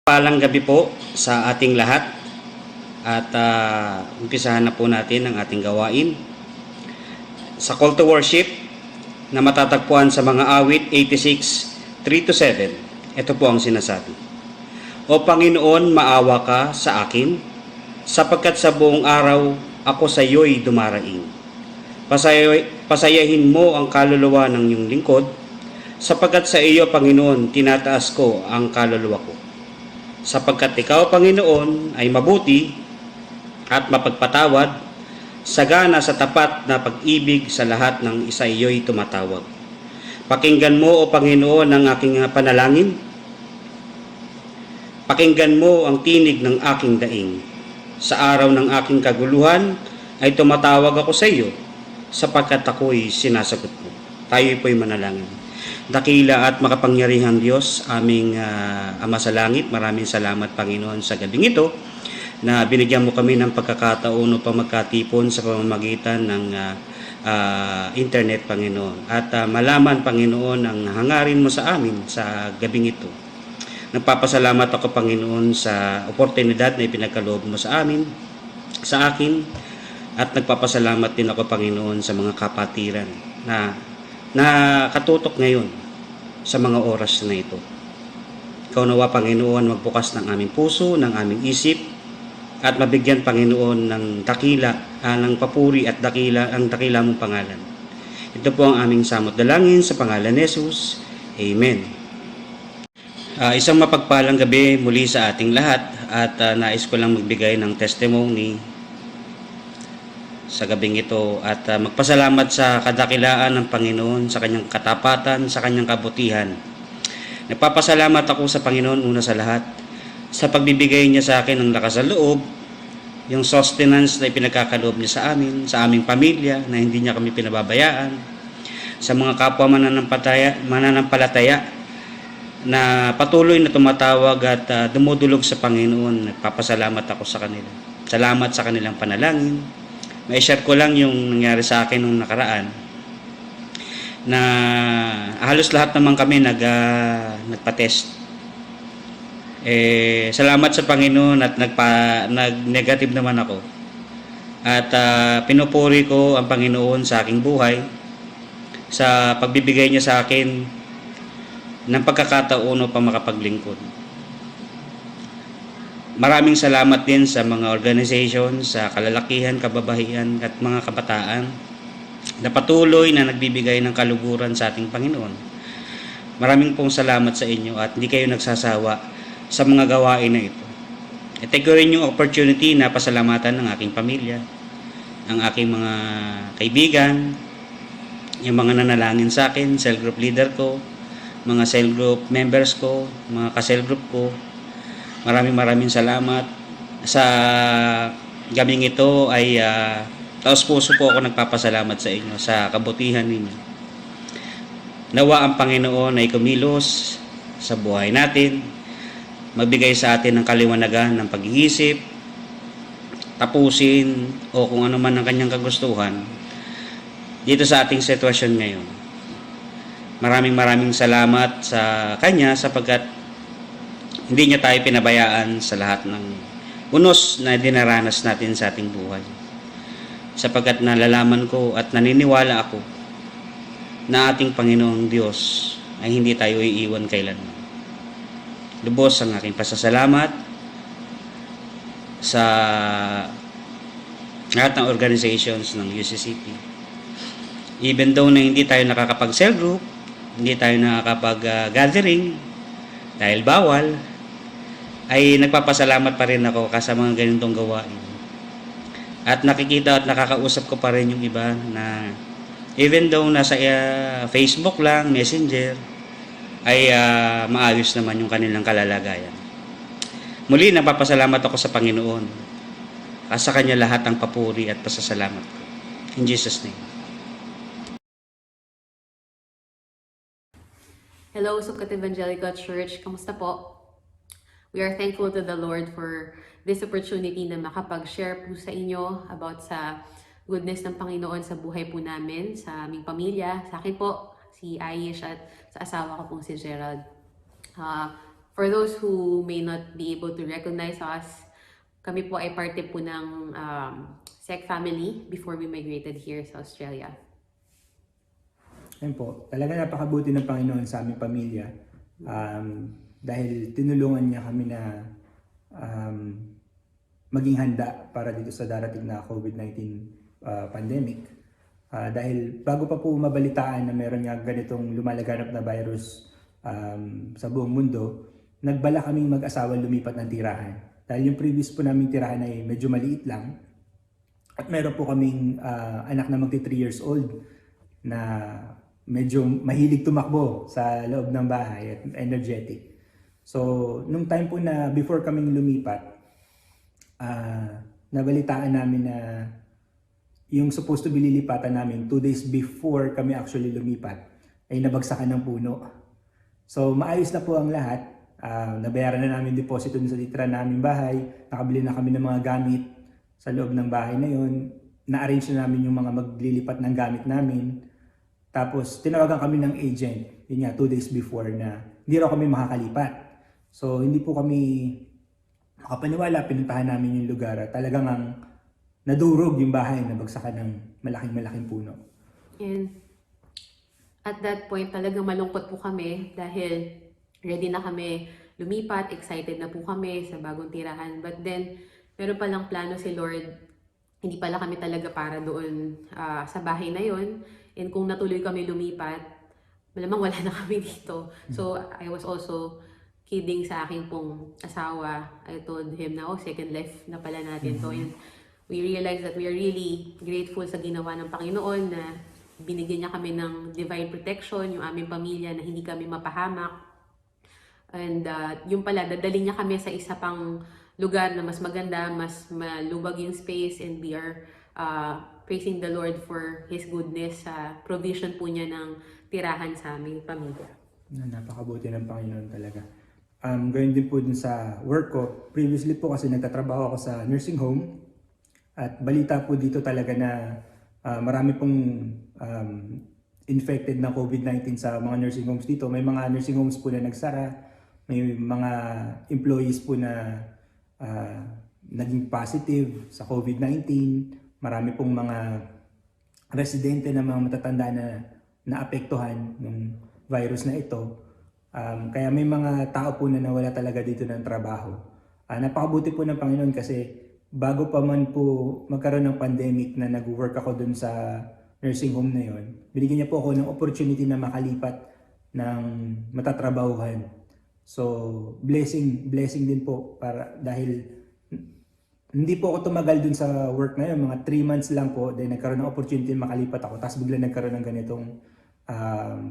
Palang gabi po sa ating lahat at umpisahan na po natin ang ating gawain. Sa call to worship na matatagpuan sa mga awit 86, 3-7, ito po ang sinasabi. O Panginoon, maawa ka sa akin, sapagkat sa buong araw ako sa iyo'y dumaraing. Pasayahin mo ang kaluluwa ng iyong lingkod, sapagkat sa iyo, Panginoon, tinataas ko ang kaluluwa ko. Sapagkat ikaw, Panginoon, ay mabuti at mapagpatawad, sagana sa tapat na pag-ibig sa lahat ng isa iyo'y tumatawag. Pakinggan mo, O Panginoon, ang aking panalangin. Pakinggan mo ang tinig ng aking daing. Sa araw ng aking kaguluhan ay tumatawag ako sa iyo, sapagkat ako'y sinasagot mo. Tayo po'y manalangin. Dakila at makapangyarihang Diyos, aming Ama sa Langit, maraming salamat Panginoon sa gabing ito na binigyan mo kami ng pagkakataon upang magkatipon sa pamamagitan ng internet, Panginoon. At malaman, Panginoon, ang hangarin mo sa amin sa gabing ito. Nagpapasalamat ako, Panginoon, sa oportunidad na ipinagkaloob mo sa amin, sa akin, at nagpapasalamat din ako, Panginoon, sa mga kapatiran na katutok ngayon sa mga oras na ito. Ikaw nawa, Panginoon, magbukas ng aming puso, ng aming isip, at mabigyan, Panginoon, ng dakila, ng papuri at ang dakila mong pangalan. Ito po ang aming samot dalangin sa pangalan ni Jesus. Amen. Isang mapagpalang gabi muli sa ating lahat at nais ko lang magbigay ng testimony sa gabing ito at magpasalamat sa kadakilaan ng Panginoon, sa kanyang katapatan, sa kanyang kabutihan. Nagpapasalamat ako sa Panginoon una sa lahat sa pagbibigay niya sa akin ng lakas sa loob, yung sustenance na ipinagkakaloob niya sa amin, sa aming pamilya na hindi niya kami pinababayaan, sa mga kapwa mananampalataya na patuloy na tumatawag at dumudulog sa Panginoon. Nagpapasalamat ako sa kanila. Salamat sa kanilang panalangin. May share ko lang yung nangyari sa akin nung nakaraan na halos lahat naman kami nagpa-test. Salamat sa Panginoon at nag-negative naman ako. At pinupuri ko ang Panginoon sa aking buhay sa pagbibigay niya sa akin ng pagkakataon upang makapaglingkod. Maraming salamat din sa mga organization, sa kalalakihan, kababahian at mga kabataan na patuloy na nagbibigay ng kaluguran sa ating Panginoon. Maraming pong salamat sa inyo at hindi kayo nagsasawa sa mga gawain na ito. Ito ko rin yung opportunity na pasalamatan ng aking pamilya, ang aking mga kaibigan, yung mga nanalangin sa akin, cell group leader ko, mga cell group members ko, mga ka-cell group ko. Maraming salamat. Sa gabing ito ay taos puso po ako nagpapasalamat sa inyo sa kabutihan ninyo. Nawa ang Panginoon ay kumilos sa buhay natin, magbigay sa atin ng kaliwanagan ng pag-iisip, tapusin o kung ano man ang kanyang kagustuhan dito sa ating sitwasyon ngayon. Maraming salamat sa kanya sapagkat hindi niya tayo pinabayaan sa lahat ng unos na dinaranas natin sa ating buhay. Sapagkat nalalaman ko at naniniwala ako na ating Panginoong Diyos ay hindi tayo iiwan kailanman. Lubos ang aking pasasalamat sa lahat ng organizations ng UCCP. Even though na hindi tayo nakakapag-cell group, hindi tayo nakakapag-gathering dahil bawal, ay nagpapasalamat pa rin ako sa mga ganitong gawain. At nakikita at nakakausap ko pa rin yung iba na even though nasa Facebook lang, Messenger, ay maayos naman yung kanilang kalalagayan. Muli, nagpapasalamat ako sa Panginoon at sa Kanya lahat ang papuri at pasasalamat ko. In Jesus' name. Hello, Sukat Evangelical Church. Kamusta po? We are thankful to the Lord for this opportunity na makapag-share po sa inyo about sa goodness ng Panginoon sa buhay po namin, sa aming pamilya, sa akin po, si Aish at sa asawa ko pong si Gerald. For those who may not be able to recognize us, kami po ay parte po ng SEC family before we migrated here sa Australia. Ayun po, talaga napakabuti ng Panginoon sa aming pamilya. Dahil tinulungan niya kami na maging handa para dito sa darating na COVID-19 pandemic. Dahil bago pa po mabalitaan na meron nga ganitong lumalaganap na virus sa buong mundo, nagbala kaming mag-asawa lumipat ng tirahan. Dahil yung previous po naming tirahan ay medyo maliit lang. At meron po kaming anak na magti 3 years old na medyo mahilig tumakbo sa loob ng bahay at energetic. So, nung time po na before kaming lumipat, nabalitaan namin na yung supposed to be lilipatan namin 2 days before kami actually lumipat ay nabagsakan ng puno. So, maayos na po ang lahat. Nabayaran na namin deposito dun sa titira naming bahay. Nakabili na kami ng mga gamit sa loob ng bahay na yun. Na-arrange na namin yung mga maglilipat ng gamit namin. Tapos, tinawagan kami ng agent. Yun nga, 2 days before na hindi raw kami makakalipat. So, hindi po kami makapaniwala. Pinuntahan namin yung lugar. At talagang nadurog yung bahay na bagsakan ng malaking puno. And at that point, talagang malungkot po kami dahil ready na kami lumipat, excited na po kami sa bagong tirahan. But then, meron palang plano si Lord, hindi pala kami talaga para doon sa bahay na yon. And kung natuloy kami lumipat, malamang wala na kami dito. So, I was also kidding sa aking pong asawa. I told him na, second life na pala natin to. And we realized that we are really grateful sa ginawa ng Panginoon na binigyan niya kami ng divine protection, yung aming pamilya na hindi kami mapahamak. And yung pala, dadalhin niya kami sa isa pang lugar na mas maganda, mas malubag yung space, and we are praising the Lord for His goodness sa provision po niya ng tirahan sa aming pamilya. Napakabuti ng Panginoon talaga. Gawin din po dun sa work ko. Previously po kasi nagtatrabaho ako sa nursing home. At balita po dito talaga na marami pong infected na COVID-19 sa mga nursing homes dito. May mga nursing homes po na nagsara. May mga employees po na naging positive sa COVID-19. Marami pong mga residente na mga matatanda na naapektuhan ng virus na ito. Kaya may mga tao po na nawala talaga dito ng trabaho. Napakabuti po ng Panginoon kasi bago pa man po magkaroon ng pandemic na nag-work ako dun sa nursing home na yon, binigyan niya po ako ng opportunity na makalipat ng matatrabahuhan. So, blessing din po para dahil hindi po ako tumagal dun sa work na yun, mga 3 months lang po, then nagkaroon ng opportunity na makalipat ako, tapos bigla nagkaroon ng ganitong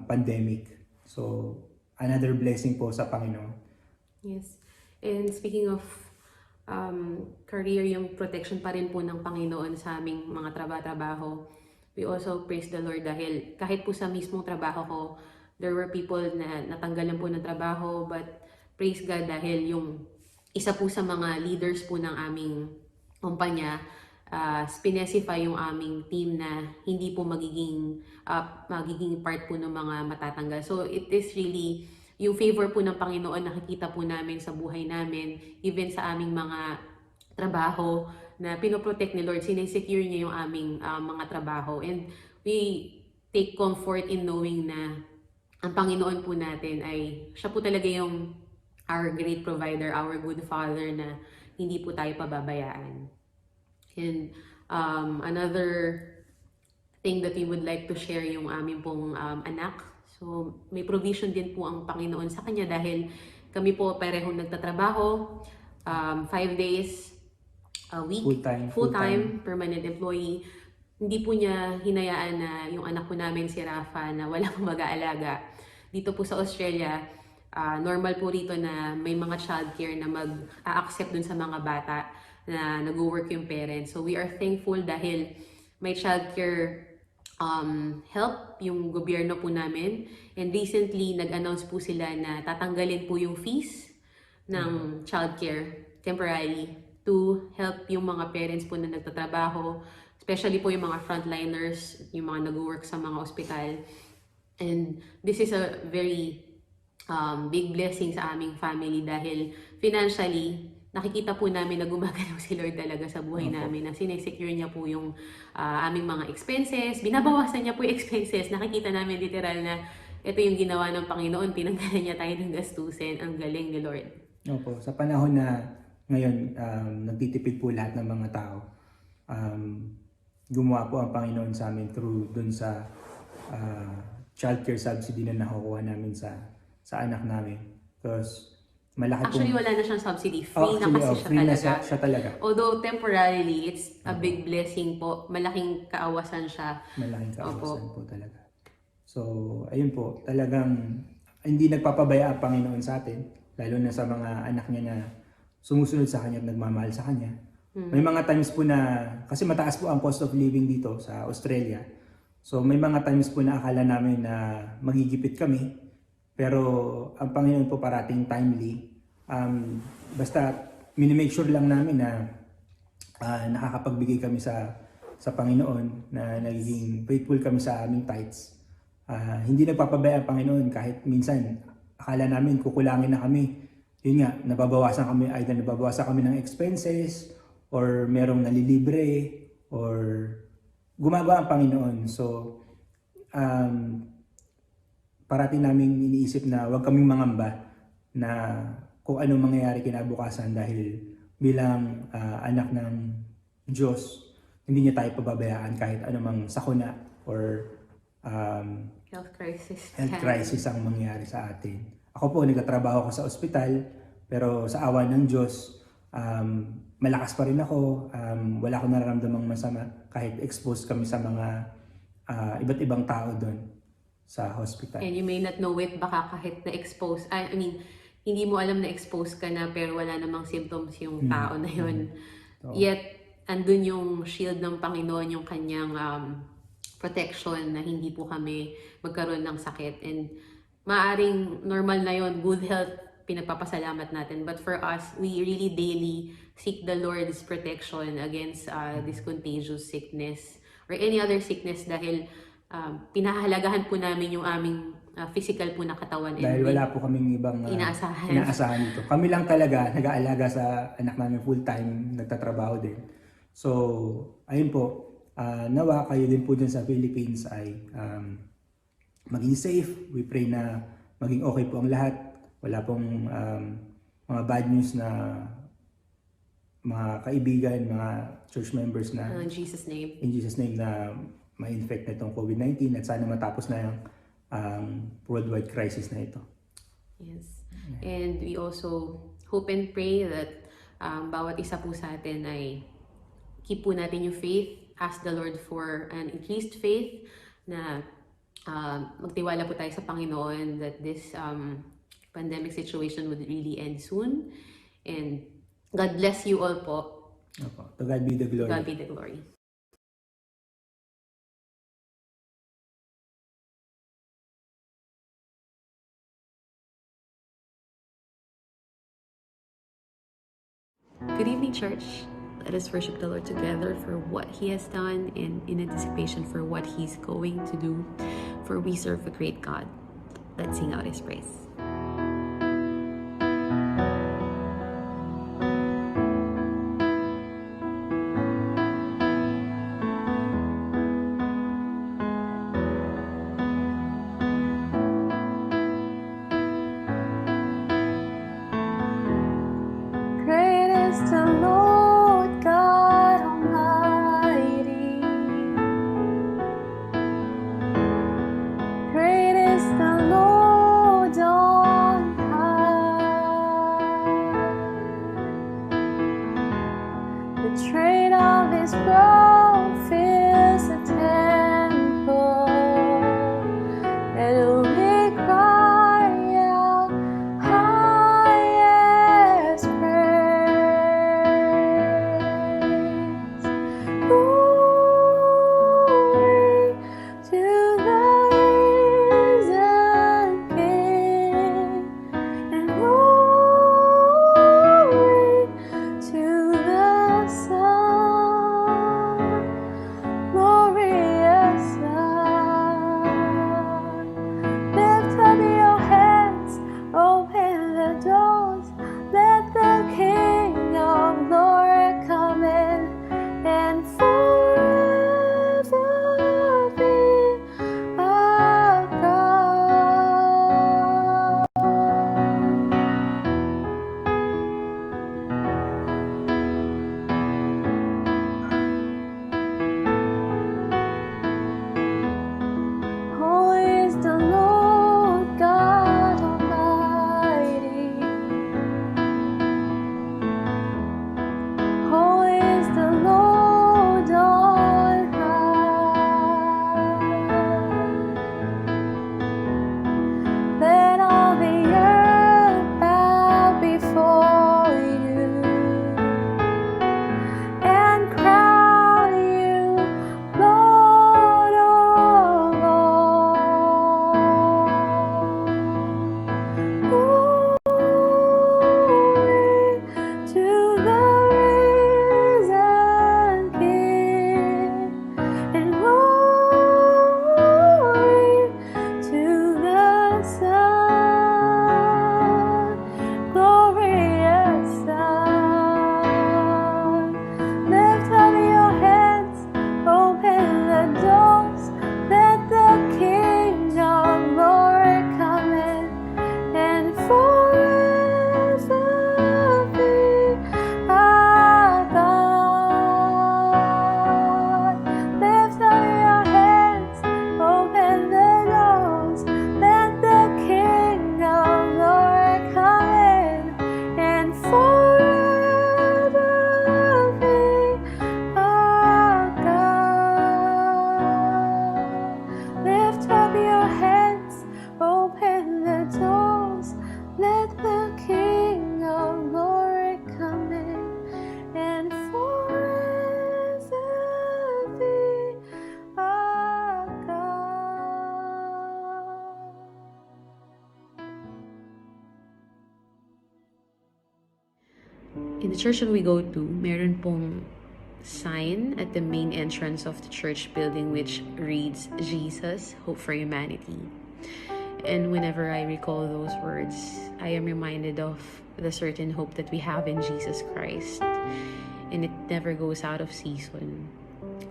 pandemic. So, another blessing po sa Panginoon. Yes. And speaking of career, yung protection pa rin po ng Panginoon sa aming mga trabaho. We also praise the Lord dahil kahit po sa mismong trabaho ko, there were people na natanggalan po ng trabaho, but praise God dahil yung isa po sa mga leaders po ng aming kumpanya, specify yung aming team na hindi po magiging part po ng mga matatanggal. So it is really yung favor po ng Panginoon nakikita po namin sa buhay namin, even sa aming mga trabaho na pinoprotect ni Lord, sinesecure niya yung aming mga trabaho. And we take comfort in knowing na ang Panginoon po natin ay siya po talaga yung our great provider, our good Father na hindi po tayo pababayaan. And another thing that we would like to share yung aming pong anak. So may provision din po ang Panginoon sa kanya dahil kami po parehong nagtatrabaho, 5 days a week, full-time, permanent employee. Hindi po niya hinayaan na yung anak po namin si Rafa na walang mag-aalaga. Dito po sa Australia, normal po rito na may mga childcare na mag-a-accept dun sa mga bata na nag-work yung parents. So we are thankful dahil may childcare help yung gobyerno po namin. And recently, nag-announce po sila na tatanggalin po yung fees ng childcare temporarily to help yung mga parents po na nagtatrabaho, especially po yung mga frontliners, yung mga nag-work sa mga ospital. And this is a very big blessing sa aming family dahil financially, nakikita po namin na gumagalaw si Lord talaga sa buhay Opo. namin, na sinesecure niya po yung aming mga expenses, binabawasan niya po yung expenses, nakikita namin literal na ito yung ginawa ng Panginoon, tinanggalan niya tayo ng gastusin, ang galing ni Lord. Opo, sa panahon na ngayon nagtitipid po lahat ng mga tao, gumawa po ang Panginoon sa amin through dun sa childcare subsidy na nakukuha namin sa anak namin. Because malaki Actually, pong... wala na siyang subsidy. Free na actually, kasi siya free na talaga. siya talaga. Although temporarily, it's a big blessing po. Malaking kaawasan siya. Malaking kaawasan po talaga. So, ayun po, talagang hindi nagpapabaya ang Panginoon sa atin, lalo na sa mga anak niya na sumusunod sa Kanya at nagmamahal sa Kanya. May mga times po na, kasi mataas po ang cost of living dito sa Australia. So, may mga times po na akala namin na magigipit kami, pero ang Panginoon po parating timely. Basta minimake sure lang namin na nakakapagbigay kami sa Panginoon, na nagiging faithful kami sa aming tithes. Hindi nagpapabaya ang Panginoon kahit minsan akala namin kukulangin na kami. Yun nga, nababawasan kami ng expenses, or merong nalilibre, or gumagawa ang Panginoon. So, parating namin iniisip na huwag kaming mangamba na kung anong mangyayari kinabukasan, dahil bilang anak ng Diyos, hindi niya tayo pababayaan kahit anumang sakuna or Health crisis. health crisis ang mangyari sa atin. Ako po, nagtatrabaho ko sa ospital, pero sa awa ng Diyos, malakas pa rin ako. Wala akong nararamdamang masama kahit exposed kami sa mga iba't ibang tao doon sa hospital. And you may not know it, baka kahit na-expose, I mean, hindi mo alam na expose ka na pero wala namang symptoms yung tao na yun. Yet, andun yung shield ng Panginoon, yung kanyang protection na hindi po kami magkaroon ng sakit. And maaring normal na yun, good health, pinagpapasalamat natin. But for us, we really daily seek the Lord's protection against this contagious sickness or any other sickness, dahil pinahalagahan po namin yung aming physical po na katawan. Dahil wala po kaming ibang inaasahan dito. Kami lang talaga nag-aalaga sa anak namin full-time, nagtatrabaho din. So, ayun po, nawa kayo din po dyan sa Philippines ay maging safe. We pray na maging okay po ang lahat. Wala pong mga bad news na mga kaibigan, mga church members na In Jesus' name. in Jesus' name na ma-infect na itong COVID-19, at sana matapos na yung worldwide crisis na ito. Yes. And we also hope and pray that bawat isa po sa atin ay keep po natin yung faith, ask the Lord for an increased faith, na magtiwala po tayo sa Panginoon that this pandemic situation would really end soon. And God bless you all po. Opo. To God be the glory. God be the glory. Good evening, church. Let us worship the Lord together for what He has done and in anticipation for what He's going to do, for we serve a great God. Let's sing out His praise. Great is the Lord God Almighty. Great is the Lord Almighty. in the church that we go to, meron pong sign at the main entrance of the church building which reads, Jesus, Hope for Humanity. And whenever I recall those words, I am reminded of the certain hope that we have in Jesus Christ. And it never goes out of season.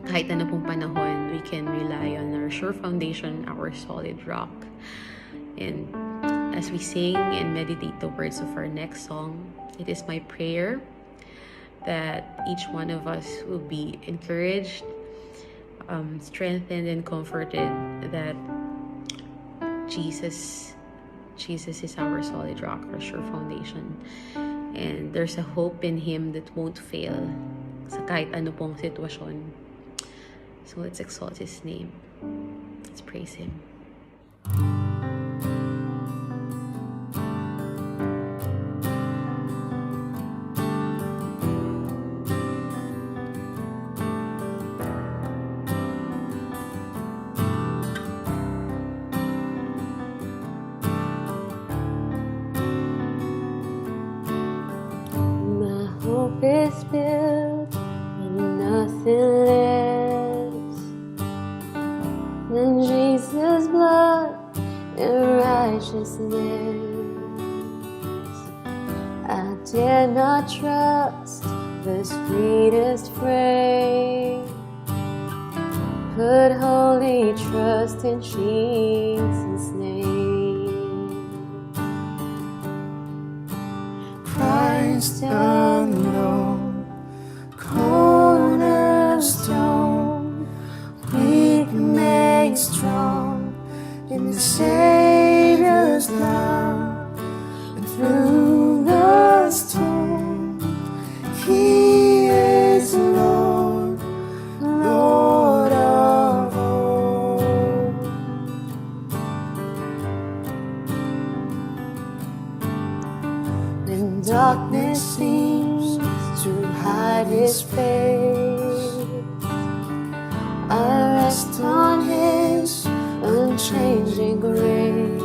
Kahit ano pong panahon, we can rely on our sure foundation, our solid rock. And as we sing and meditate the words of our next song, it is my prayer that each one of us will be encouraged, strengthened, and comforted that Jesus is our solid rock, our sure foundation. And there's a hope in Him that won't fail sa kahit ano pong sitwasyon. So let's exalt His name. Let's praise Him. My hope is built on nothing less than Jesus' blood and righteousness. I dare not trust the sweetest frame, put holy trust in Jesus' name. Christ alone, cornerstone, weak made strong in the Savior's love, and through the storm, He is Lord, Lord of all. When darkness seems to hide His face, I rest on His unchanging grace.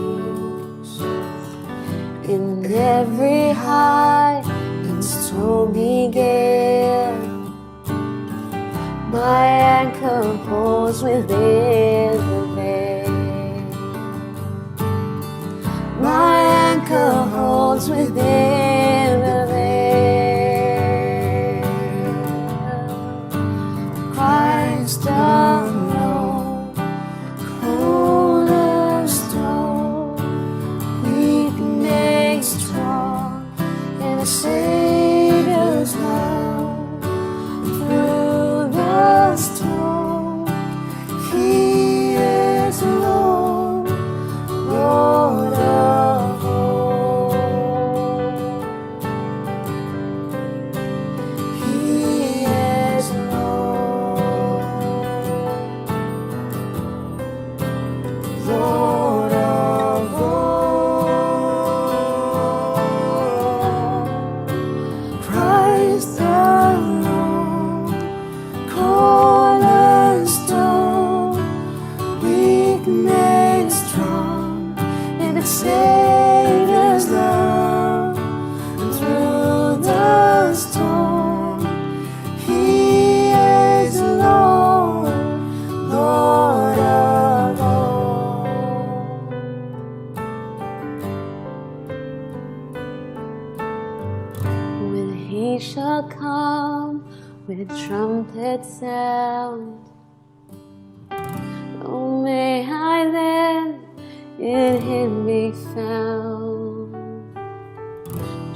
In every high and stormy gale, my anchor holds within the veil. My anchor holds within the veil. Christ alone, cornerstone, weak made strong in the Savior's love. Through the storm, He is Lord, Lord of all. He is Lord, Lord of all. Christ alone, cornerstone, weak made strong in the Savior's love, and through the storm, He is Lord, Lord of all. When He shall come with trumpet sound, oh, may I then in Him be found,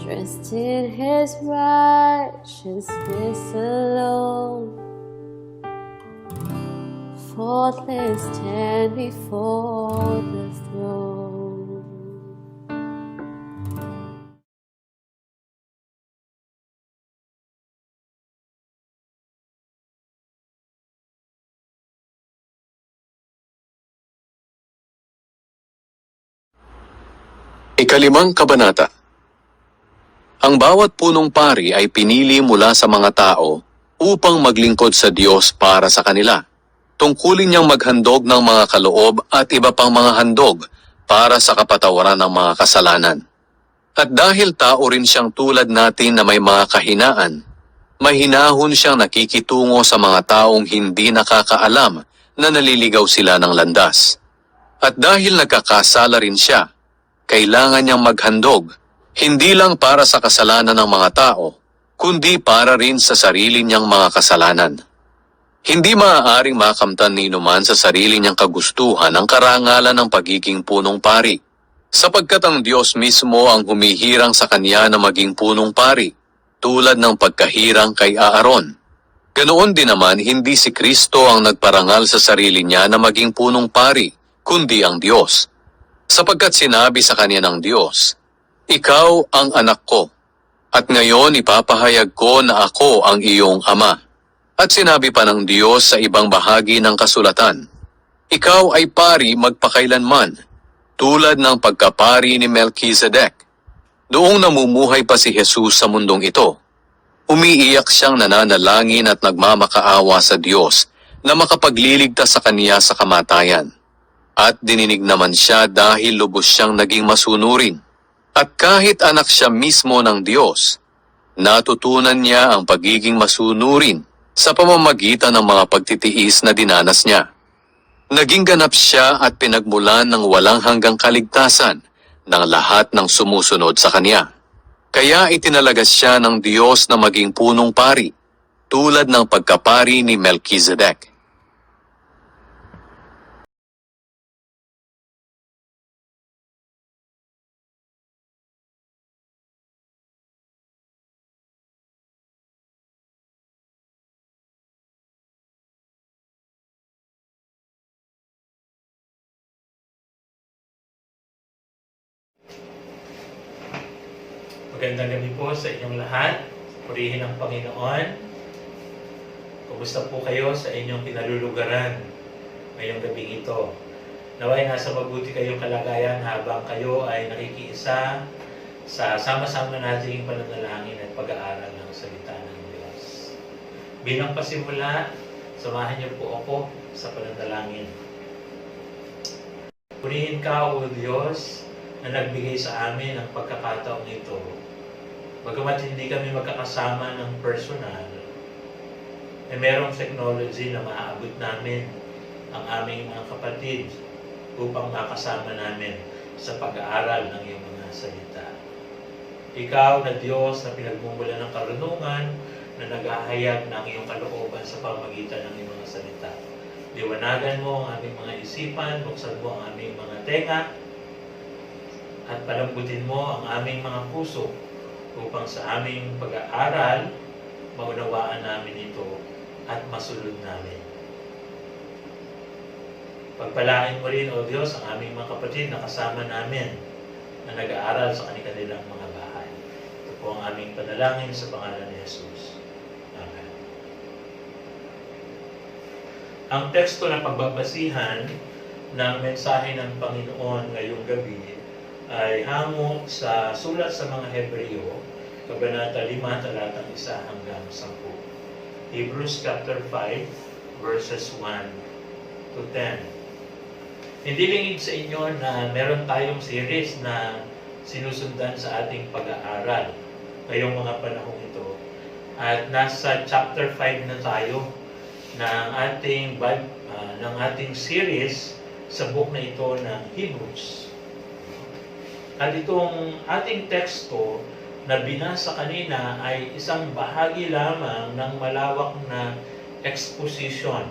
dressed in His righteousness alone, faultless stand before the throne. Ikalimang kabanata. Ang bawat punong pari ay pinili mula sa mga tao upang maglingkod sa Diyos para sa kanila. Tungkulin niyang maghandog ng mga kaloob at iba pang mga handog para sa kapatawaran ng mga kasalanan. At dahil tao rin siyang tulad natin na may mga kahinaan, mahinahon siyang nakikitungo sa mga taong hindi nakakaalam na naliligaw sila ng landas. At dahil nagkakasala rin siya, kailangan niyang maghandog, hindi lang para sa kasalanan ng mga tao, kundi para rin sa sarili niyang mga kasalanan. Hindi maaaring makamtan ni numan sa sarili niyang kagustuhan ang karangalan ng pagiging punong pari, sapagkat ang Diyos mismo ang humihirang sa kanya na maging punong pari, tulad ng pagkahirang kay Aaron. Ganoon din naman, hindi si Kristo ang nagparangal sa sarili niya na maging punong pari, kundi ang Diyos. Sapagkat sinabi sa kanya ng Diyos, "Ikaw ang anak ko, at ngayon ipapahayag ko na ako ang iyong ama." At sinabi pa ng Diyos sa ibang bahagi ng kasulatan, "Ikaw ay pari magpakailanman, tulad ng pagkapari ni Melchizedek." Noong namumuhay pa si Jesus sa mundong ito, umiiyak siyang nananalangin at nagmamakaawa sa Diyos na makapagliligtas sa kaniya sa kamatayan. At dininig naman siya dahil lubos siyang naging masunurin. At kahit anak siya mismo ng Diyos, natutunan niya ang pagiging masunurin sa pamamagitan ng mga pagtitiis na dinanas niya. Naging ganap siya at pinagmulan ng walang hanggang kaligtasan ng lahat ng sumusunod sa kanya. Kaya itinalaga siya ng Diyos na maging punong pari, tulad ng pagkapari ni Melchizedek. Magandang gabi po sa inyong lahat. Purihin ang Panginoon. Kumusta po kayo sa inyong pinalulugaran ngayong gabi ito? Naway nasa mabuti kayong kalagayan habang kayo ay nakikiisa sa sama-sama nating pananalangin at pag-aaral ng salita ng Diyos. Bilang pasimula, samahan niyo po ako sa pananalangin. Purihin ka, O Diyos, na nagbigay sa amin ang pagkakataong ito. Bagamat hindi kami magkakasama ng personal, ay merong technology na maaabot namin ang aming mga kapatid upang makasama namin sa pag-aaral ng iyong mga salita. Ikaw na Diyos na pinagmumula ng karunungan, na naghahayag ng iyong kalooban sa pamamagitan ng iyong mga salita. Liwanagan mo ang aming mga isipan, buksan mo ang aming mga tenga, at palambutin mo ang aming mga puso upang sa aming pag-aaral, maunawaan namin ito at masunod namin. Pagpalain mo rin, O Diyos, ang aming mga kapatid na kasama namin na nag-aaral sa kanilang mga bahay. Ito po ang aming panalangin sa pangalan ni Jesus. Amen. Ang teksto na pagbabasihan ng mensahe ng Panginoon ngayong gabi ay hango sa sulat sa mga Hebreo, Kabanata 5, talatang 1 hanggang 10. Hebrews chapter 5, verses 1 to 10. Hindi lingid sa inyo na meron tayong series na sinusundan sa ating pag-aaral ngayong mga panahong ito. At nasa chapter 5 na tayo ng ating series sa book na ito ng Hebrews. At itong ating teksto na binasa kanina ay isang bahagi lamang ng malawak na exposition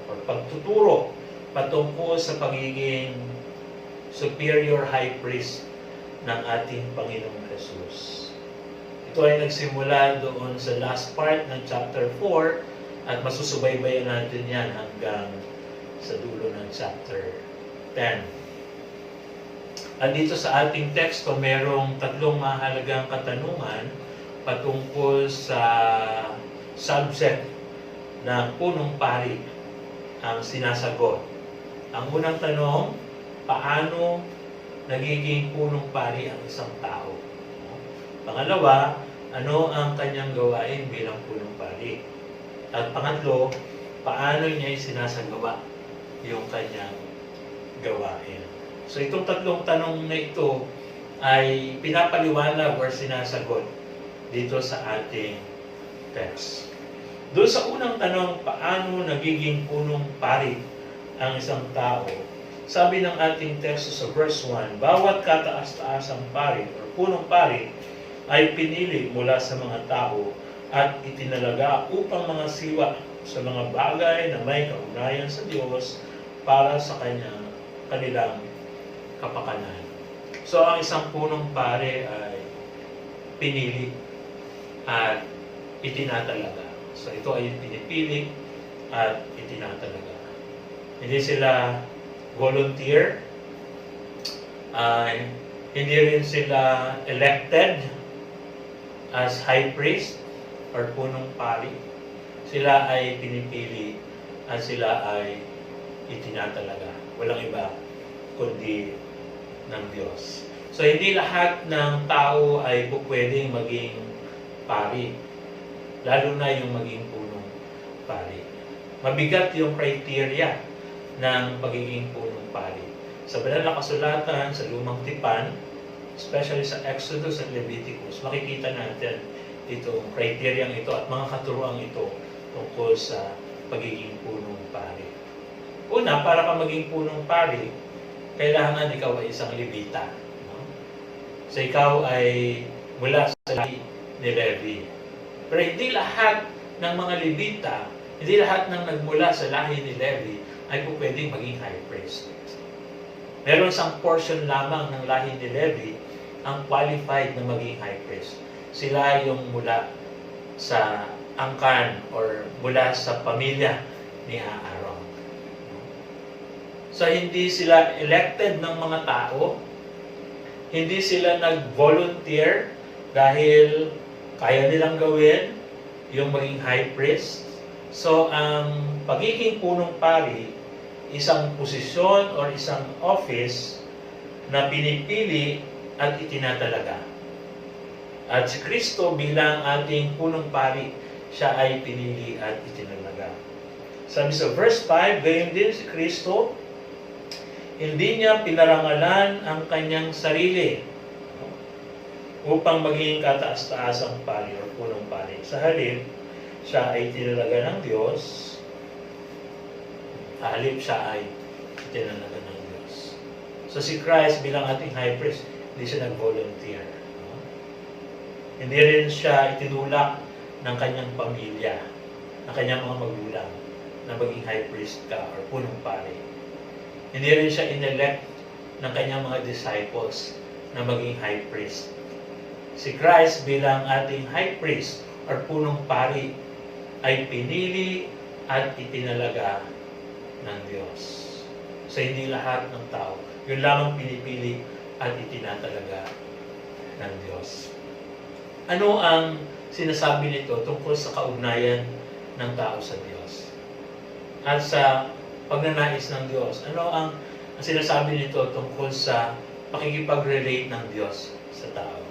o pagtuturo patungkol sa pagiging superior high priest ng ating Panginoong Jesus. Ito ay nagsimula doon sa last part ng chapter 4 at masusubaybayan natin yan hanggang sa dulo ng chapter 10. At dito sa ating teksto, merong tatlong mahalagang katanungan patungkol sa subject ng punong pari ang sinasagot. Ang unang tanong, paano nagiging punong pari ang isang tao? Pangalawa, ano ang kanyang gawain bilang punong pari? At pangatlo, paano niya sinasagawa yung kanyang gawain? So itong tatlong tanong na ito ay pinapaliwanag or sinasagot dito sa ating text. Doon sa unang tanong, paano nagiging punong pari ang isang tao? Sabi ng ating text sa verse 1, bawat kataas-taasang pari or punong pari ay pinili mula sa mga tao at itinalaga upang mga siwa sa mga bagay na may kaugnayan sa Diyos para sa kanilang kapakanan. So, ang isang punong pari ay pinili at itinatalaga. So, ito ay pinipili at itinatalaga. Hindi sila volunteer, hindi rin sila elected as high priest or punong pari. Sila ay pinipili at sila ay itinatalaga. Walang iba kundi ng Diyos. So, hindi lahat ng tao ay pwedeng maging pari. Lalo na yung maging punong pari. Mabigat yung criteria ng pagiging punong pari. Sa banal na kasulatan, sa lumang tipan, especially sa Exodus at Leviticus, makikita natin itong criteria ito at mga katuruan ito tungkol sa pagiging punong pari. Una, para ka maging punong pari, kailangan ikaw ay isang Levita. No? So ikaw ay mula sa lahi ni Levi. Pero hindi lahat ng mga Levita, hindi lahat ng nagmula sa lahi ni Levi ay po pwedeng maging high priest. Meron isang portion lamang ng lahi ni Levi ang qualified na maging high priest. Sila yung mula sa angkan or mula sa pamilya ni Aaron. So hindi sila elected ng mga tao, hindi sila nag-volunteer dahil kaya nilang gawin yung maging high priest. So, ang pagiging punong pari, isang posisyon or isang office na pinipili at itinatalaga. At si Kristo bilang ating punong pari, siya ay pinili at itinalaga. Sabi sa verse 5, gayon din si Kristo, hindi niya pinarangalan ang kanyang sarili upang maging kataas-taasang pari o punong pari. Sa halip, siya ay tinalaga ng Diyos. Sa halip, siya ay tinalaga ng Diyos. So si Christ bilang ating high priest, hindi siya nag-volunteer. Hindi rin siya itinulak ng kanyang pamilya, ng kanyang mga magulang, na maging high priest ka or punong pari. Hindi rin siya inelect ng kanyang mga disciples na maging high priest. Si Christ bilang ating high priest or punong pari ay pinili at itinalaga ng Diyos. So hindi lahat ng tao, yun lamang pinipili at itinatalaga ng Diyos. Ano ang sinasabi nito tungkol sa kaugnayan ng tao sa Diyos? At sa pagnanais ng Diyos, ano ang sinasabi nito tungkol sa pakikipag-relate ng Diyos sa tao?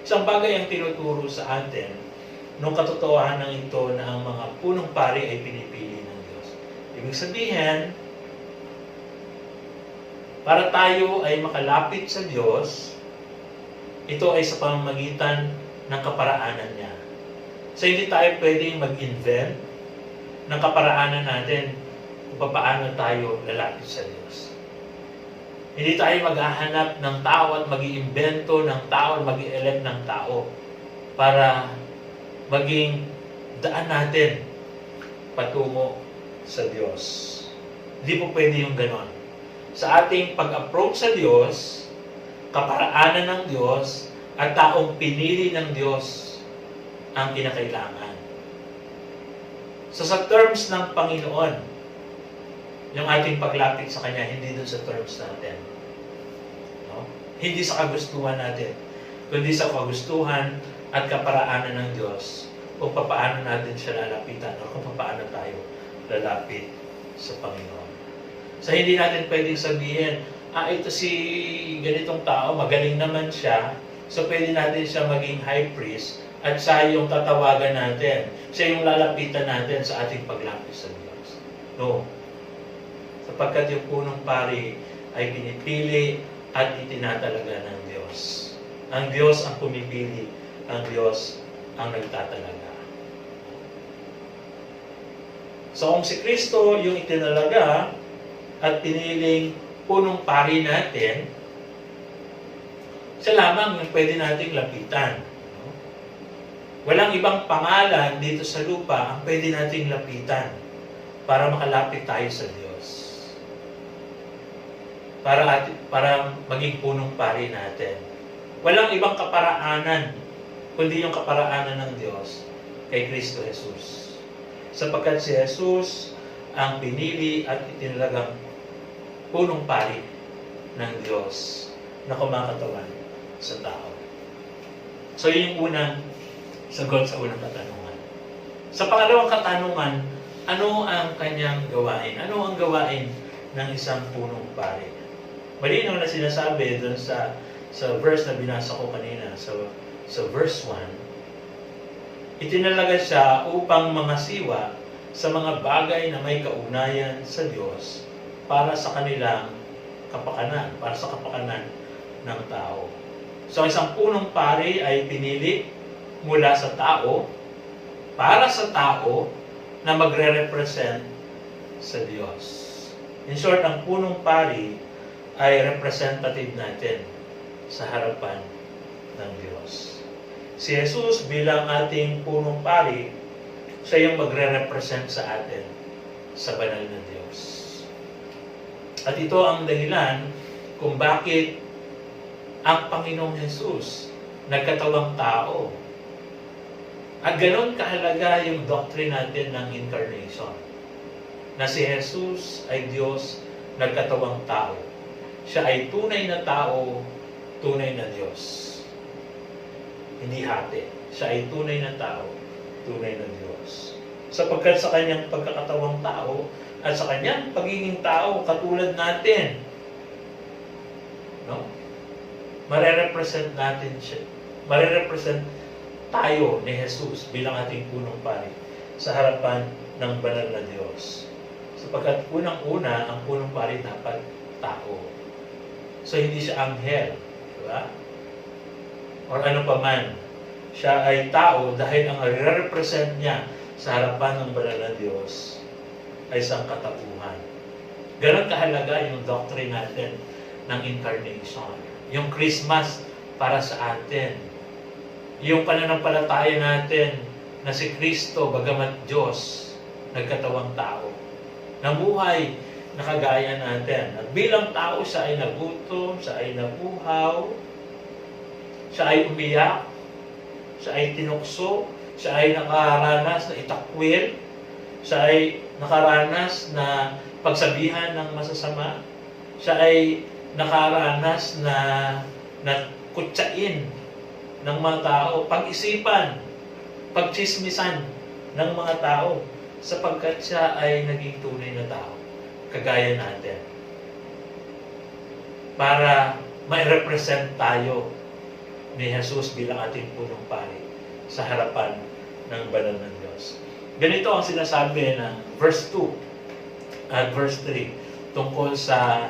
Isang bagay ang tinuturo sa atin nung katotohanan ito na ang mga punong pari ay pinipili ng Diyos. Ibig sabihin, para tayo ay makalapit sa Diyos, ito ay sa pamamagitan ng kaparaanan niya. So hindi tayo pwedeng mag-invent ng kaparaanan natin kung paano tayo lalapit sa Diyos. Hindi tayo maghahanap ng tao at mag-iimbento ng tao at mag-i-elect ng tao para maging daan natin patungo sa Diyos. Hindi po pwede yung ganon. Sa ating pag-approach sa Diyos, kaparaanan ng Diyos at taong pinili ng Diyos ang kinakailangan. So sa terms ng Panginoon, yung ating paglapit sa Kanya, hindi dun sa terms natin. No? Hindi sa kagustuhan natin, kundi sa kagustuhan at kaparaanan ng Diyos kung paano natin siya lalapitan o kung paano tayo lalapit sa Panginoon. So hindi natin pwedeng sabihin, ito si ganitong tao, magaling naman siya, so pwede natin siya maging high priest at siya yung tatawagan natin. Siya yung lalapitan natin sa ating paglapit sa Diyos. No. Sapagkat yung punong pari ay pinipili at itinatalaga ng Diyos. Ang Diyos ang pumipili, ang Diyos ang nagtatalaga. So kung si Kristo yung itinalaga at piniling punong pari natin, siya lamang yung pwede nating lapitan. Walang ibang pangalan dito sa lupa ang pwede nating lapitan para makalapit tayo sa Diyos. Para maging punong pari natin. Walang ibang kaparaanan kundi yung kaparaanan ng Diyos kay Kristo Jesus. Sapagkat si Jesus ang pinili at itinalagang punong pari ng Diyos na kumakatawan sa tao. So yun yung unang sagot sa unang katanungan. Sa pangalawang katanungan, ano ang kanyang gawain? Ano ang gawain ng isang punong pari? Malinaw na sinasabi doon sa verse na binasa ko kanina, sa verse 1, itinalaga siya upang mangasiwa sa mga bagay na may kaugnayan sa Diyos para sa kanilang kapakanan, para sa kapakanan ng tao. So isang punong pari ay pinili mula sa tao, para sa tao na magre-represent sa Diyos. In short, ang punong pari ay representative natin sa harapan ng Diyos. Si Jesus bilang ating punong pari, siya yung magre-represent sa atin sa banal na Diyos. At ito ang dahilan kung bakit ang Panginoong Jesus nagkatawang tao. At ganoon kahalaga yung doctrine natin ng incarnation. Na si Jesus ay Diyos nagkatawang tao. Siya ay tunay na tao, tunay na Diyos. Hindi hati. Siya ay tunay na tao, tunay na Diyos. Sapagkat sa kanyang pagkakatawang tao at sa kanyang pagiging tao katulad natin, no? Mare-represent natin siya. Mare-represent tayo ni Jesus bilang ating punong pari sa harapan ng banal na Diyos. Sapagkat unang-una, ang punong pari dapat tao. So hindi siya anghel, di ba? Or ano pa man, siya ay tao dahil ang re-represent niya sa harapan ng banal na Diyos ay sangkatauhan. Ganon kahalaga yung doctrine natin ng incarnation. Yung Christmas para sa atin. Yung pananampalataya natin na si Kristo, bagamat Diyos, nagkatawang tao. Namuhay na kagaya natin. At bilang tao, siya ay nagutom, siya ay nabuhaw, siya ay umiyak, siya ay tinukso, siya ay nakaranas na itakwil, siya ay nakaranas na pagsabihan ng masasama, siya ay nakaranas na kutsain ng mga tao, pag-isipan, pagchismisan ng mga tao, sapagkat siya ay naging tunay na tao, kagaya natin. Para ma-represent tayo ni Jesus bilang ating punong pari sa harapan ng banal ng Diyos. Ganito ang sinasabi ng verse 2 at verse 3 tungkol sa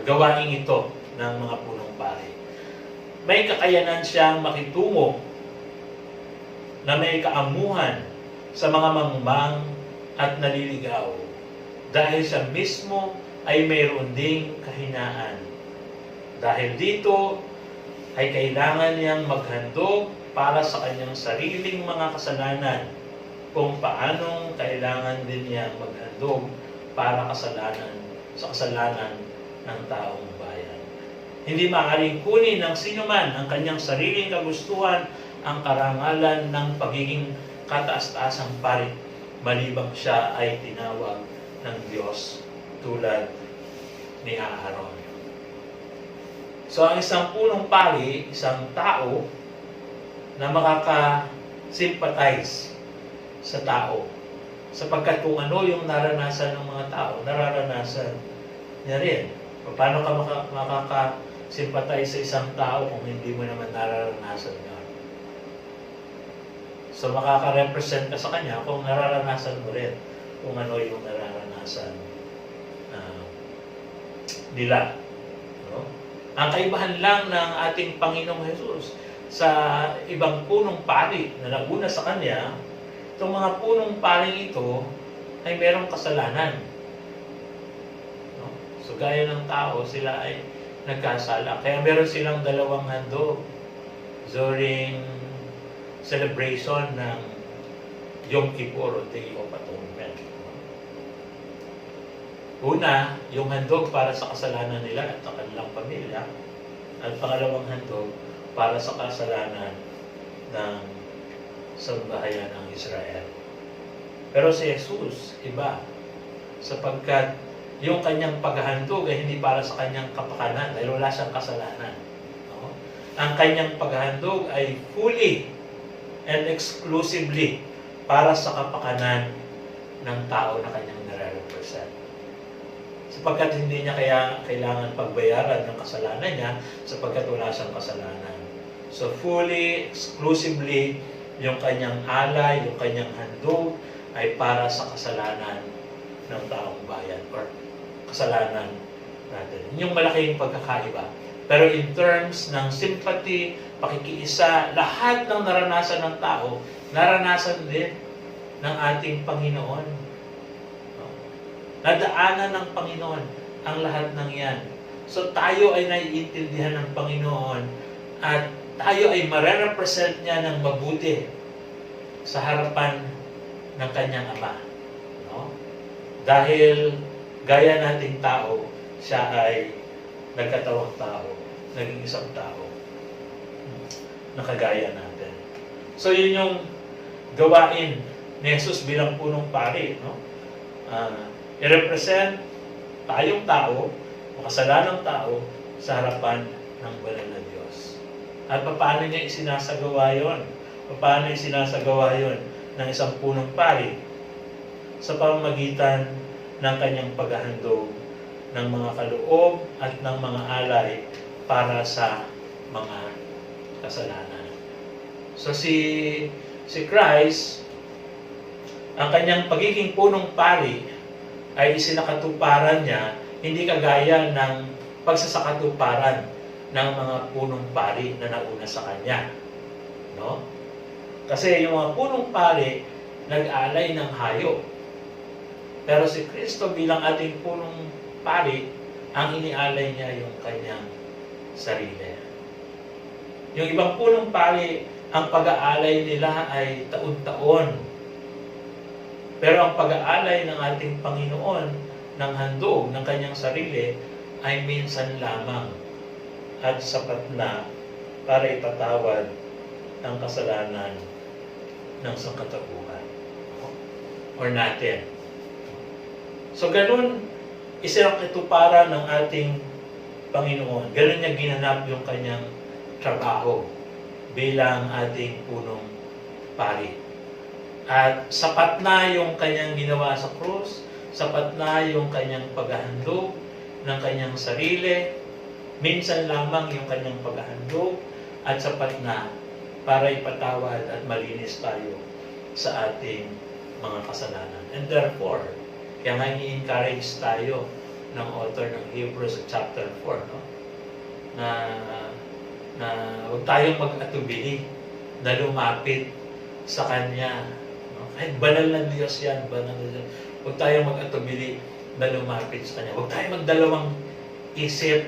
gawaing ito ng mga punong pari. May kakayanan siyang makitungo na may kaamuhan sa mga mangmang at naliligaw dahil siya mismo ay mayroon ding kahinaan. Dahil dito ay kailangan niyang maghandog para sa kanyang sariling mga kasalanan kung paanong kailangan din niyang maghandog para sa kasalanan ng taong bayan. Hindi maaaring kunin ng sinuman ang kanyang sariling kagustuhan ang karangalan ng pagiging kataas-taasang pari malibang siya ay tinawag ng Diyos tulad ni Aaron. So ang isang punong pari, isang tao na makaka-sympathize sa tao. Sapagkat kung ano yung naranasan ng mga tao, nararanasan niya rin. Paano ka makaka-sympathize sa isang tao kung hindi mo naman nararanasan niya? So makaka-represent ka sa kanya kung nararanasan mo rin kung ano yung nararanasan nila. No? Ang kaibahan lang ng ating Panginoong Jesus sa ibang punong pari na naguna sa Kanya, itong mga punong paring ito ay merong kasalanan. No? So gaya ng tao, sila ay nagkasala. Kaya meron silang dalawang handog during celebration ng Yom Kippur o Day of Atonement. Una, yung handog para sa kasalanan nila at sa kanilang pamilya. At pangalawang handog para sa kasalanan ng sambahayan ng Israel. Pero si Jesus, iba. Sapagkat yung kanyang paghahandog ay hindi para sa kanyang kapakanan dahil wala siyang kasalanan. No? Ang kanyang paghahandog ay fully and exclusively para sa kapakanan ng tao na kanyang nare-represent. Sapagkat hindi niya kaya kailangan pagbayaran ng kasalanan niya sapagkat wala siyang kasalanan. So fully, exclusively, yung kanyang alay, yung kanyang handog ay para sa kasalanan ng taong bayan or kasalanan natin. Yung malaking pagkakaiba. Pero in terms ng sympathy, pakikiisa, lahat ng naranasan ng tao, naranasan din ng ating Panginoon. Nadaanan ng Panginoon ang lahat ng yan. So tayo ay naiintindihan ng Panginoon at tayo ay marerepresent niya ng mabuti sa harapan ng kanyang Ama. No? Dahil gaya nating tao, siya ay nagkatawang tao, naging isang tao. Nakagaya natin. So yun yung gawain ni Jesus bilang punong pari. No? I-represent tayong tao, makasalanang tao, sa harapan ng banal na Diyos. At paano niya isinasagawa yun? Paano isinasagawa yun ng isang punong pari? Sa pamamagitan ng kanyang paghahandog ng mga kaloob at ng mga alay para sa mga kasalanan. So si Christ, ang kanyang pagiging punong pari ay isinakatuparan niya hindi kagaya ng pagsasakatuparan ng mga punong pari na nauna sa kanya. No? Kasi yung mga punong pari nag-alay ng hayop. Pero si Kristo bilang ating punong pari, ang inialay niya yung kanyang sarili. Yung ibang punong pari, ang pag-aalay nila ay taon-taon. Pero ang pag-aalay ng ating Panginoon ng handog ng kanyang sarili ay minsan lamang at sapat na para ipatawad ang kasalanan ng sangkatauhan or natin. So ganun isinakatuparan ng ating Panginoon. Ganun niya ginanap yung kanyang trabaho bilang ating punong pari. At sapat na yung kanyang ginawa sa krus, sapat na yung kanyang paghahandog ng kanyang sarili, minsan lamang yung kanyang paghahandog, at sapat na para ipatawad at malinis tayo sa ating mga kasalanan. And therefore, kaya nga i-encourage tayo ng author ng Hebrews chapter 4, no? na huwag tayong mag-atubili na lumapit sa Kanya. Kahit banal na Diyos yan, banal na Diyos. Huwag tayong mag-atubili na lumapit sa Kanya. Huwag tayong magdalawang isip.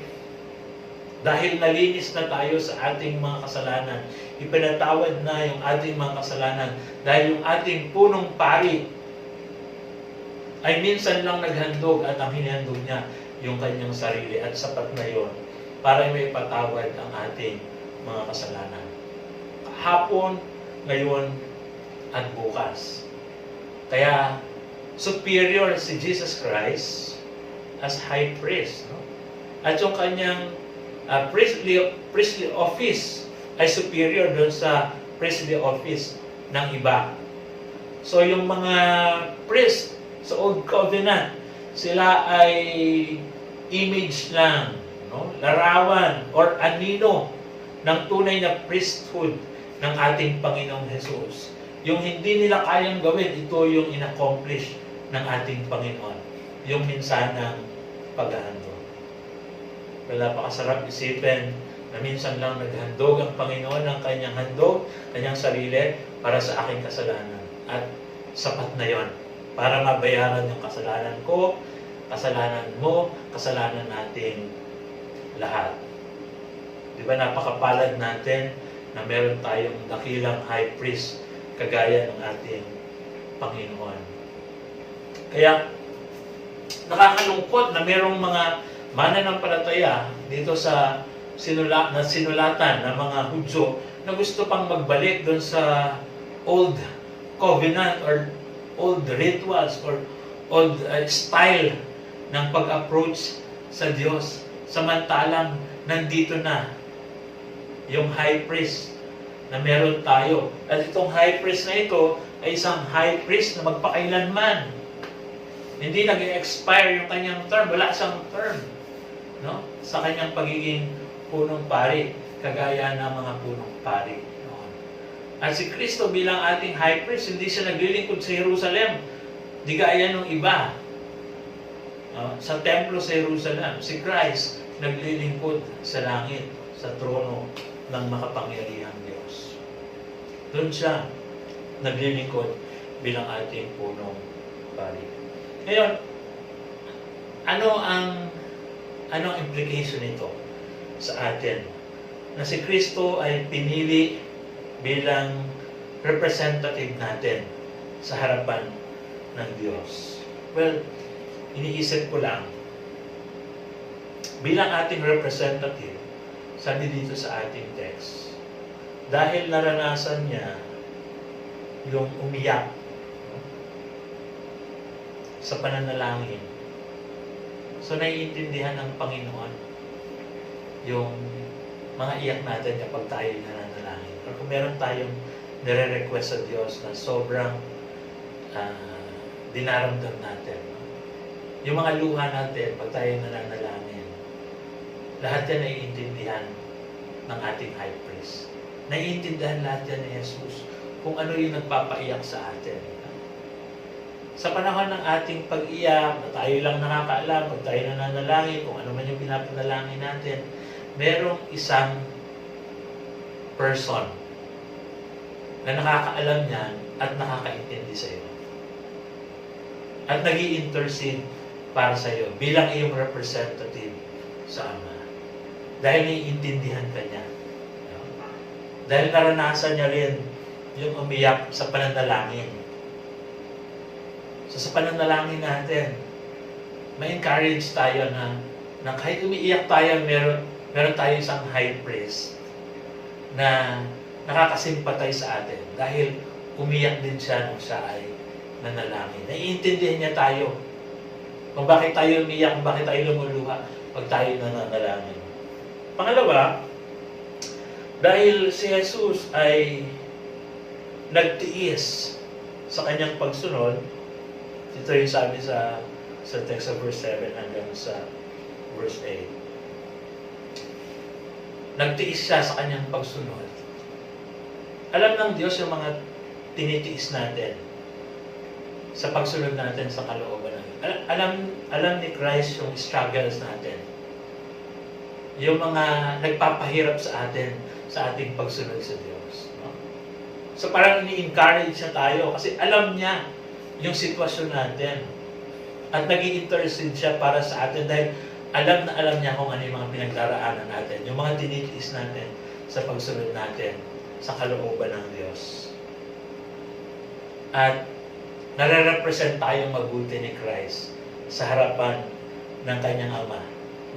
Dahil nalinis na tayo sa ating mga kasalanan. Ipinatawad na yung ating mga kasalanan. Dahil yung ating punong pari ay minsan lang naghandog at ang hinihandog niya yung kanyang sarili at sapat na yon para may patawad ang ating mga kasalanan. Kahapon, ngayon, at bukas. Kaya, superior si Jesus Christ as high priest. No? At yung kanyang priestly office ay superior doon sa priestly office ng iba. So, yung mga priest sa Old Covenant, sila ay image lang, no? Larawan or anino ng tunay na priesthood ng ating Panginoong Jesus. Yung hindi nila kayang gawin, ito yung in-accomplish ng ating Panginoon. Yung minsanang paghahandog. Well, napakasarap isipin na minsan lang naghandog ang Panginoon ng kanyang handog, kanyang sarili para sa aking kasalanan. At sapat na yon para mabayaran yung kasalanan ko, kasalanan mo, kasalanan natin lahat. Di ba napakapalad natin na meron tayong dakilang high priest kagaya ng ating Panginoon. Kaya nakakalungkot na merong mga mananampalataya dito sa sinulatan ng mga Hudyo na gusto pang magbalik doon sa old covenant or old rituals or old style ng pag-approach sa Diyos. Samantalang nandito na yung high priest na meron tayo. At itong high priest na ito ay isang high priest na magpakailanman. Hindi nag-expire yung kanyang term. Wala siyang term, no? Sa kanyang pagiging punong pari, kagaya ng mga punong pari noon. At si Kristo bilang ating high priest, hindi siya naglilingkod sa Jerusalem. Di gaya ng iba. Sa templo sa Jerusalem, si Christ naglilingkod sa langit, sa trono ng makapangyarihang Diyos. Doon siya naglilingkod bilang ating punong pari. Ngayon, ano ang implication nito sa atin? Na si Kristo ay pinili bilang representative natin sa harapan ng Diyos. Well, iniisip ko lang, bilang ating representative, sabi dito sa ating text, dahil naranasan niya yung umiyak sa pananalangin. So, naiintindihan ng Panginoon yung mga iyak natin kapag tayo nananalangin. Or kung meron tayong nire-request sa Diyos na sobrang dinaramdam natin. Yung mga luha natin pag tayo nananalangin, lahat yan naiintindihan ng ating high priest. Naiintindihan lahat yan ni Jesus kung ano yung nagpapaiyak sa atin. Sa panahon ng ating pag-iyak, na tayo lang nakakaalam, pag tayo nananalangin, kung ano man yung pinapanalangin natin, merong isang person na nakakaalam niyan at nakakaintindi sa iyo. At nag-i-intercede para sa iyo bilang iyong representative sa Ama. Dahil naiintindihan ka niya. Dahil naranasan niya rin yung umiyak sa pananalangin. So sa pananalangin natin, ma-encourage tayo na kahit umiiyak tayo, meron tayo isang high priest na nakakasimpatay sa atin dahil umiyak din siya nung siya ay nanalangin. Naiintindihan niya tayo kung bakit tayo umiyak, kung bakit tayo lumuluha pag tayo nananalangin. Pangalawa, dahil si Jesus ay nagtiis sa kanyang pagsunod, ito yung sabi sa text sa verse 7 hanggang sa verse 8. Nagtiis siya sa kanyang pagsunod. Alam ng Diyos yung mga tinitiis natin sa pagsunod natin sa kalooban natin. Alam ni Christ yung struggles natin. Yung mga nagpapahirap sa atin sa ating pagsunod sa Diyos. No? So parang ini-encourage siya tayo kasi alam niya yung sitwasyon natin. At nag-i-intercede siya para sa atin dahil alam na alam niya kung ano yung mga pinagdaraanan natin, yung mga tinitiis natin sa pagsunod natin sa kalooban ng Diyos. At nare-represent tayong mabuti ni Christ sa harapan ng kanyang Ama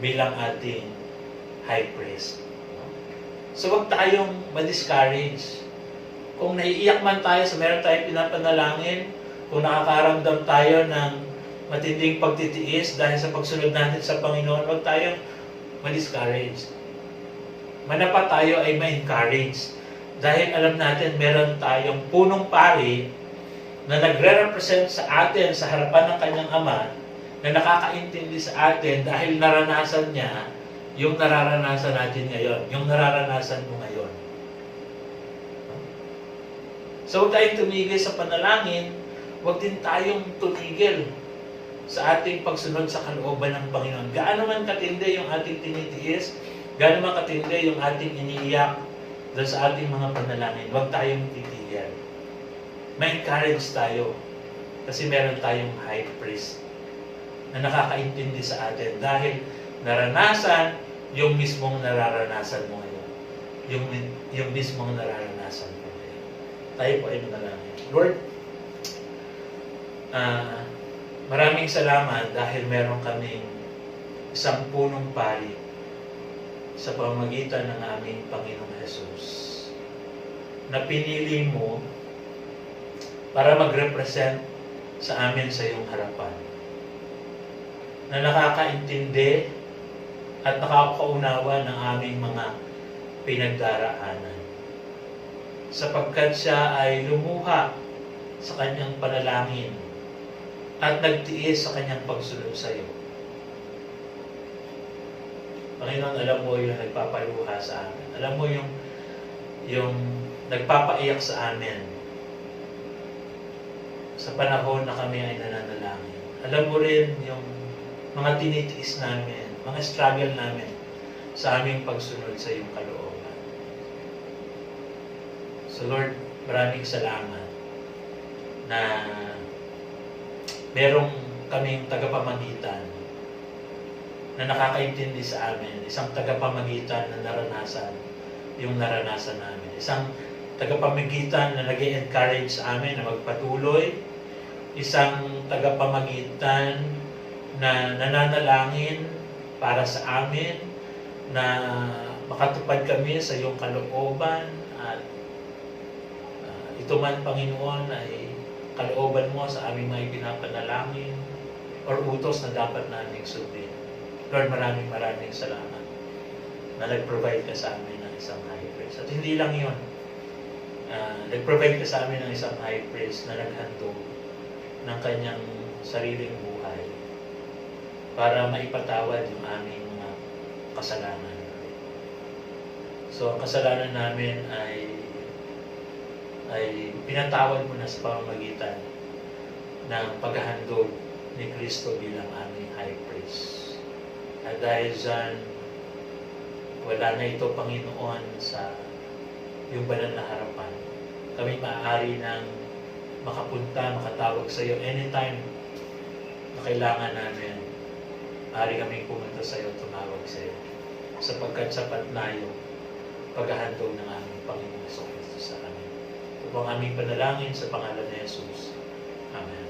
bilang ating high priest. So huwag tayong ma-discourage. Kung naiiyak man tayo sa meron tayong pinapanalangin, kung nakakaramdam tayo ng matinding pagtitiis dahil sa pagsunod natin sa Panginoon, huwag tayong ma-discourage. Manapat tayo ay ma-encourage. Dahil alam natin meron tayong punong pari na nagre-represent sa atin sa harapan ng kanyang Ama na nakakaintindi sa atin dahil naranasan niya yung nararanasan natin ngayon, yung nararanasan mo ngayon. So huwag tayong tumigil sa panalangin, huwag din tayong tumigil sa ating pagsunod sa kalooban ng Panginoon. Gaano man katindi yung ating tinitiis, gaano man katindi yung ating iniiyak doon sa ating mga panalangin, huwag tayong titigil. Ma-encourage tayo kasi meron tayong high priest na nakakaintindi sa atin dahil naranasan yung mismong nararanasan mo ngayon. Yung mismong nararanasan mo ngayon. Tayo po ay manalangin. Lord, maraming salamat dahil meron kaming isang punong pari sa pamamagitan ng aming Panginoong Jesus na pinili mo para mag-represent sa amin sa iyong harapan, na nakakaintindi at nakakaunawa ng aming mga pinagdaraanan, sapagkat siya ay lumuha sa kanyang panalangin at nagtiis sa kanyang pagsunod sa iyo. Panginoon, alam mo yung nagpapaluha sa amin. Alam mo yung nagpapaiyak sa amin sa panahon na kami ay nananalangin. Alam mo rin yung mga tinitiis namin, mga struggle namin sa aming pagsunod sa iyong kalooban. So Lord, maraming salamat na merong kaming tagapamagitan na nakakaintindi sa amin, isang tagapamagitan na naranasan yung naranasan namin, isang tagapamagitan na nag-encourage sa amin na magpatuloy, isang tagapamagitan na nananalangin para sa amin na makatupad kami sa iyong kalooban at ito man, Panginoon, ay kalooban mo sa aming mga ipinapanalangin or utos na dapat naming sundin. Lord, maraming salamat na nag-provide ka sa amin ng isang high priest. At hindi lang yun, nag-provide ka sa amin ng isang high priest na naghandog ng kanyang sariling buhay para maipatawad yung aming mga kasalanan. So, ang kasalanan namin ay pinatawad mo na sa pamamagitan ng paghahandog ni Kristo bilang aming high priest. At dahil dyan, wala na ito, Panginoon, sa yung banal na harapan. Kami maaari ng makapunta, makatawag sa iyo anytime na kailangan namin. Maaari kami pumunta sa iyo, tumawag sa iyo. Sapagkat sapat na yung paghahandog ng aming Panginoon Kristo sa amin. Ito po ang aming panalangin sa pangalan ni Jesus. Amen.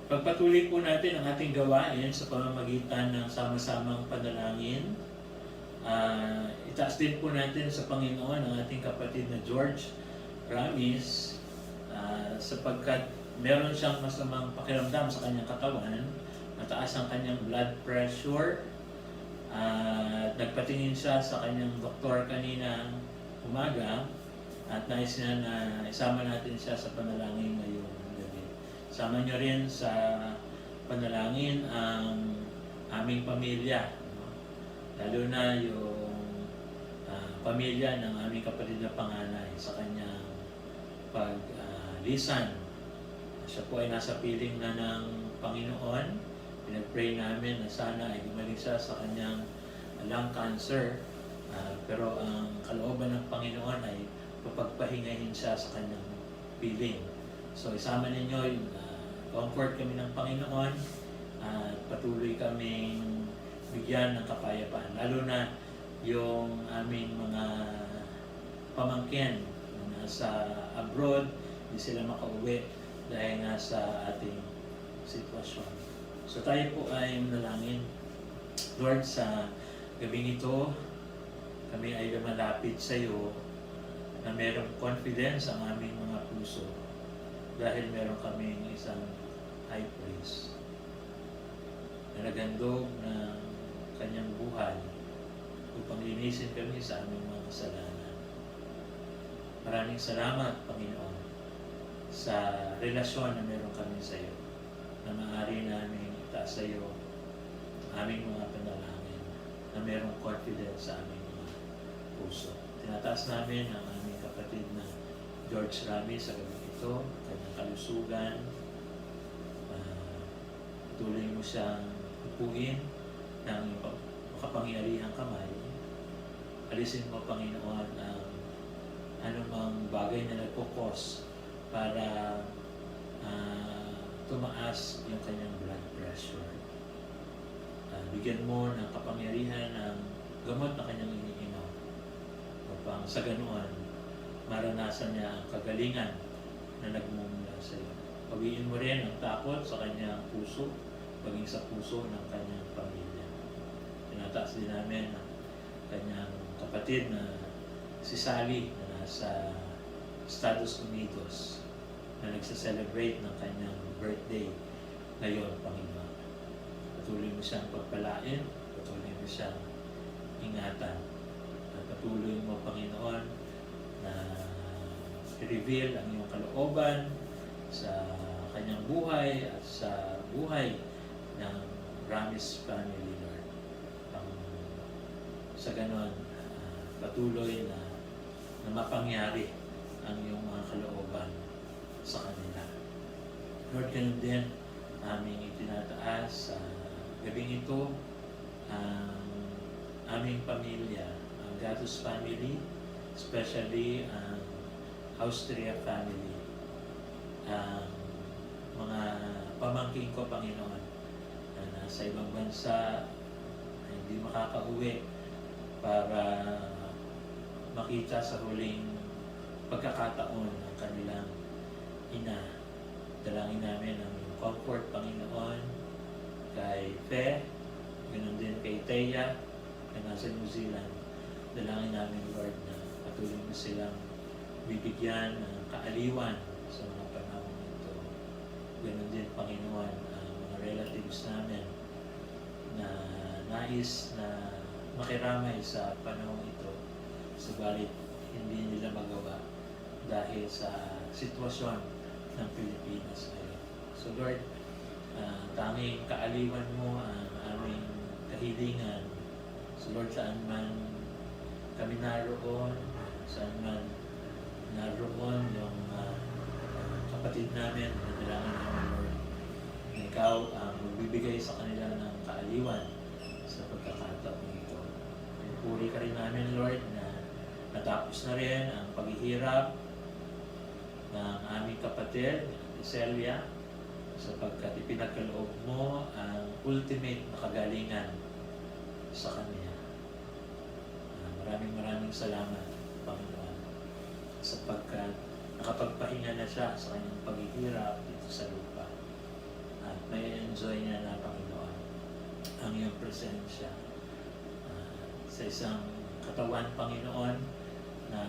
Pagpatuloy po natin ang ating gawain sa pamamagitan ng sama-samang panalangin. Itaas din po natin sa Panginoon ang ating kapatid na George Ramis sapagkat meron siyang masamang pakiramdam sa kanyang katawan, mataas ang kanyang blood pressure, nagpatingin siya sa kanyang doktor kanina umaga at nais niya na isama natin siya sa panalangin ngayong gabi. Sama niyo rin sa panalangin ang aming pamilya, no? Lalo na yung pamilya ng aming kapatid na panganay sa kanyang paglisan. Siya po ay nasa piling na ng Panginoon. Pinag-pray namin na sana ay gumaling siya sa kanyang lung cancer. Pero ang kalooban ng Panginoon ay papagpahingahin siya sa kanyang piling. So isama ninyo yung comfort kami ng Panginoon at patuloy kaming bigyan ng kapayapaan. Lalo na yung aming mga pamangkin na nasa abroad, hindi sila makauwi dahil nga sa ating sitwasyon. So tayo po ay manalangin. Lord, sa gabing ito, kami ay lumalapit sa iyo na merong confidence ang aming mga puso dahil meron kaming isang high priest na naghandog ng kanyang buhay upang linisin kami sa aming mga kasalanan. Maraming salamat, Panginoon, sa relasyon na meron kami sa iyo, na maaari namin itaas sa iyo ang aming mga panalangin, na merong confidence sa aming mga puso. tinataas namin ang aming kapatid na George Rami sa gabi ito, kanyang kalusugan. Tuloy mo siyang upuin ng makapangyarihang kamay. Alisin mo, Panginoon, ang anumang bagay na nagkukos para tumaas yung kanyang blood pressure. Bigyan mo ng kapangyarihan ng gamot na kanyang iniinom upang sa ganoon maranasan niya ang kagalingan na nagmumula sa iyo. Pawiin mo rin ang takot sa kanyang puso, paging sa puso ng kanyang pamilya. Tinataas din namin ang kanyang kapatid na si Sally na nasa Estados Unidos na nagsa-celebrate ng kanyang birthday ngayon, Panginoon. Patuloy mo siyang pagpalain, patuloy mo siyang ingatan. At patuloy mo, Panginoon, na i-reveal ang iyong kalooban sa kanyang buhay at sa buhay ng Ramis family, Lord. Sa ganon, patuloy na mapangyari ang iyong mga kalooban sa kanila. Lord, ganun din aming itinataas sa gabing ito ang aming pamilya, ang Gatus family, especially ang Austria family, ang mga pamangkin ko, Panginoon, na nasa ibang bansa, na hindi makakauwi para makita sa huling pagkakataon ng kanilang ina. Dalangin namin ang iyong comfort, Panginoon, kay Fe, ganoon din kay Teya, na nasa New Zealand. Dalangin namin, Lord, na patuloy mo silang bibigyan ng kaaliwan sa mga panahon ito. Ganoon din, Panginoon, ang mga relatives namin na nais na makiramay sa panahon ito, subalit hindi nila magawa dahil sa sitwasyon ng Pilipinas ngayon. So Lord, tanging kaaliwan mo ang aming kahilingan. So Lord, saan man kami naroon, saan man naroon yung kapatid namin, nadalangin namin, Lord, na ikaw ang magbibigay sa kanila ng kaaliwan sa pagkakataon ito. Puri ka rin namin, Lord, na natapos na rin ang paghihirap ng aming kapatid, Celia, sapagkat ipinagkaloob mo ang ultimate na kagalingan sa kanya. Maraming salamat, Panginoon, sapagkat nakapagpahinga na siya sa kanyang paghihirap dito sa lupa. At may enjoy niya na, Panginoon, ang iyong presensya sa isang katawan, Panginoon, na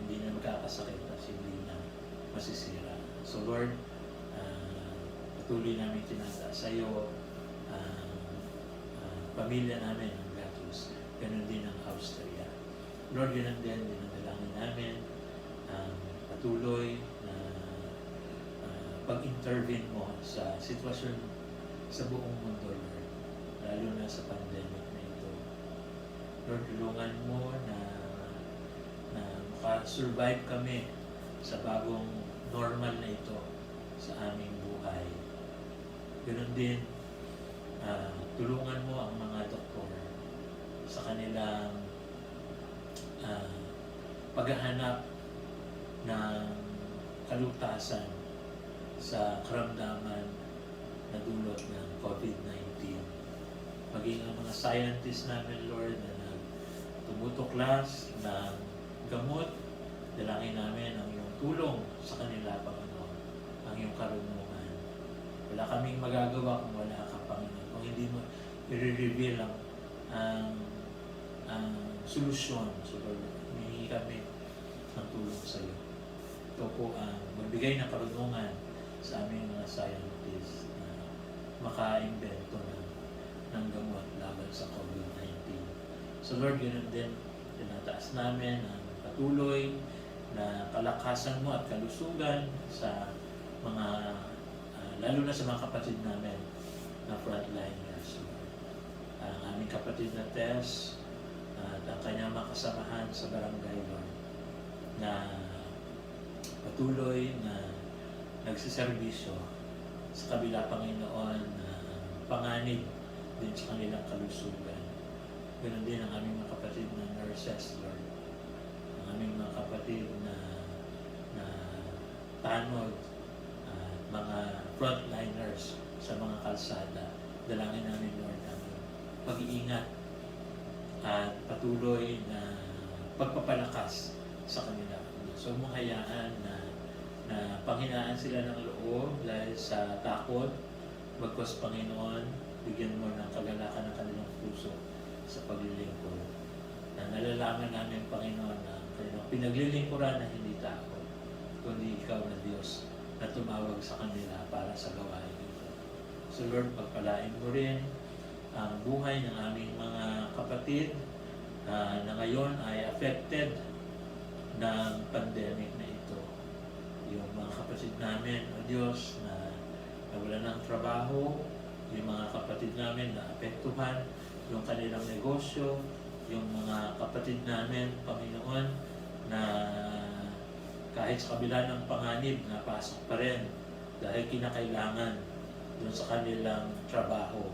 hindi na magkakasakit at hindi na masisira. So Lord, patuloy namin tinataas sa iyo ang pamilya namin ng Gatus. Ganun din ang Austria. Lord, ganun din dinadalangin namin ang patuloy na pag-intervene mo sa sitwasyon sa buong mundo, Lord. Lalo na sa pandemic na ito. Lord, tulungan mo na makasurvive kami sa bagong normal na ito sa aming buhay. Ganun din, tulungan mo ang mga doktor sa kanilang paghahanap ng kalutasan sa karamdaman na dulot ng COVID-19. Maging ang mga scientists namin, Lord, na tumutuklas ng gamot, dalangin namin ang iyong tulong sa kanila, Panginoon, ang iyong karunungan. Wala kaming magagawa kung wala ka, Panginoon. Kung hindi mo i-reveal ang solusyon, so Lord, humingi kami ng tulong sa iyo. Ito po ang magbigay ng karunungan sa aming mga scientists na maka-invento ng gamot laban sa COVID-19. So Lord, ganoon din, tinataas namin ang patuloy na kalakasan mo at kalusugan sa mga, lalo na sa mga kapatid namin na frontliners. Ang aming kapatid na Tess, at ang kanyang mga kasamahan sa barangay, Lord, na patuloy na nagsiservisyo sa kabila, Panginoon, na panganib din sa kanilang kalusugan. Ganon din ang aming mga kapatid na nurses, Lord. Ang aming mga kapatid na tanod at mga frontliners sa mga kalsada. Dalangin namin, Lord, ang pag-iingat at patuloy na pagpapalakas sa kanila. So, mong hayaan na panghinaan sila ng loob dahil sa takot, bagkus, Panginoon, bigyan mo ng kagalakan ng kanilang puso sa paglilingkod. Na nalalaman namin, Panginoon, na kanilang pinaglilingkuran na hindi tao, kundi ikaw na Diyos na tumawag sa kanila para sa gawain ito. So Lord, pagpalain mo rin ang buhay ng aming mga kapatid na ngayon ay affected ng pandemic na ito. Yung mga kapatid namin, O Diyos, na nawala ng trabaho, yung mga kapatid namin na apektuhan yung kanilang negosyo, yung mga kapatid namin, Panginoon, na kahit sa kabila ng panganib, napasok pa rin dahil kinakailangan doon sa kanilang trabaho.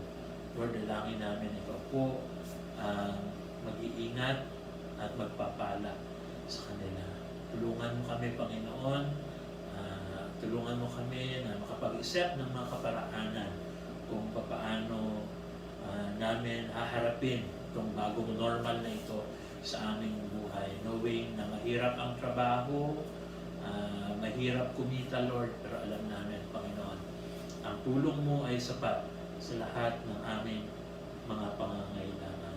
Lord, dalangin namin ikaw po ang mag-iingat at magpapala sa kanila. Tulungan mo kami, Panginoon, tulungan mo kami na makapag-isip ng mga kaparaanan kung paano namin haharapin itong bagong normal na ito sa aming buhay. Knowing na mahirap ang trabaho, mahirap kumita, Lord, pero alam namin, Panginoon, ang tulong mo ay sapat sa lahat ng aming mga pangangailangan.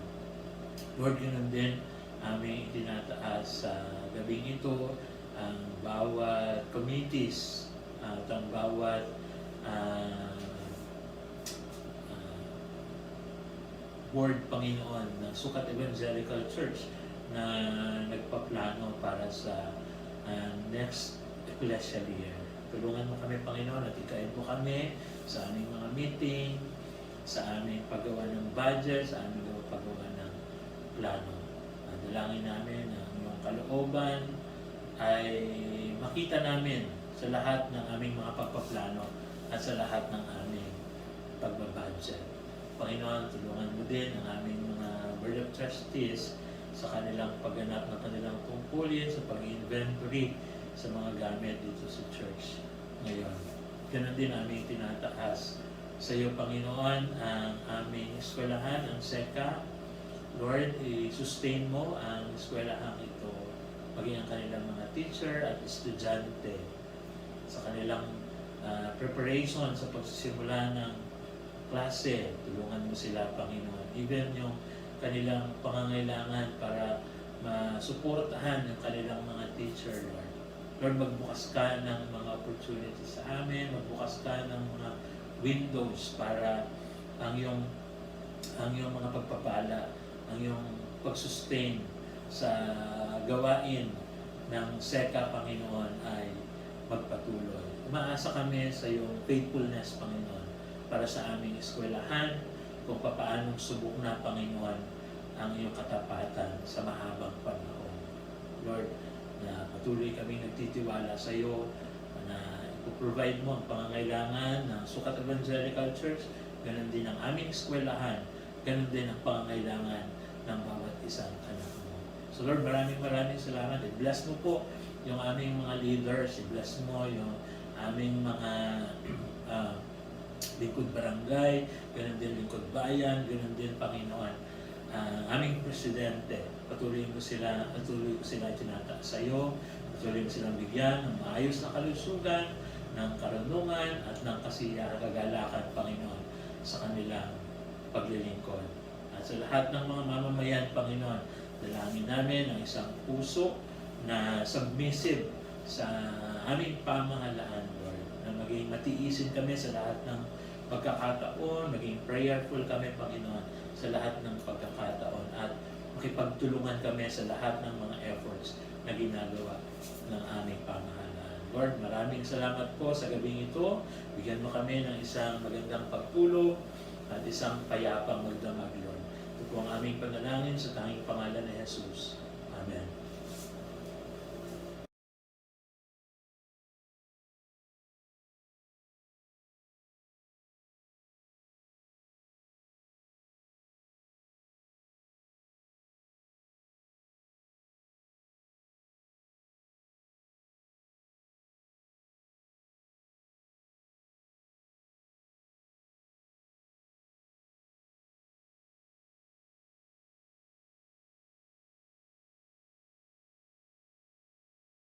Lord, yun din aming itinataas sa gabing ito ang bawat committees at ang bawat board, Panginoon, ng Sukat Evangelical Church na nagpaplano para sa next ecclesial year. Tulungan mo kami, Panginoon, at ikain mo kami sa aming mga meeting, sa aming paggawa ng budget, sa aming paggawa ng plano. Dalangin namin ang iyong kalooban ay makita namin sa lahat ng aming mga pagpaplano at sa lahat ng aming pagbabudget. Panginoon, tulungan mo din ang aming mga Board of Trustees sa kanilang pagganap ng kanilang tungkulin sa pag-inventory sa mga gamit dito sa church ngayon. Ganun din aming tinataas sa iyo, Panginoon, ang aming eskwelahan, ang SECA. Lord, i-sustain mo ang eskwelahan ito, maging ang kanilang mga teacher at estudyante sa kanilang preparation sa pagsisimula ng klase. Tulungan mo sila, Panginoon. Even yung kanilang pangangailangan para masuportahan yung kanilang mga teacher, Lord. Lord, magbukas ka ng mga opportunities sa amin, magbukas ka ng mga windows para ang iyong mga pagpapala, ang iyong pag-sustain sa gawain ng SECA, Panginoon, ay magpatuloy. Umaasa kami sa iyong faithfulness, Panginoon, para sa aming eskwelahan, kung paanong subok na, Panginoon, ang iyong katapatan sa mahabang panahon. Lord, na patuloy kami nagtitiwala sa iyo na ipoprovide mo ang pangangailangan ng Sukat Evangelical Church, ganun din ang aming eskwelahan, ganun din ang pangangailangan ng bawat isang anak mo. So Lord, maraming salamat. I-bless mo po yung aming mga leaders, i-bless mo yung aming mga lingkod barangay, ganun din lingkod bayan, ganun din, Panginoon, aming presidente. Patuloy ko sila tinataas sa iyo, patuloy mo silang bigyan ng maayos na kalusugan, ng karunungan at ng kasiyahan, kagalakan, Panginoon, sa kanilang paglilingkod. At sa lahat ng mga mamamayan, Panginoon, dalangin namin ang isang puso na submissive sa aming pamahalaan, Lord, na maging matiisin kami sa lahat ng pagkakataon, maging prayerful kami, Panginoon, sa lahat ng pagkakataon, at makipagtulungan kami sa lahat ng mga efforts na ginagawa ng aming pamahalaan. Lord, maraming salamat po sa gabing ito. Bigyan mo kami ng isang magandang pagtulog at isang payapang magdamag, Lord. Ito po ang aming panalangin sa tanging pangalan ni Jesus. Amen.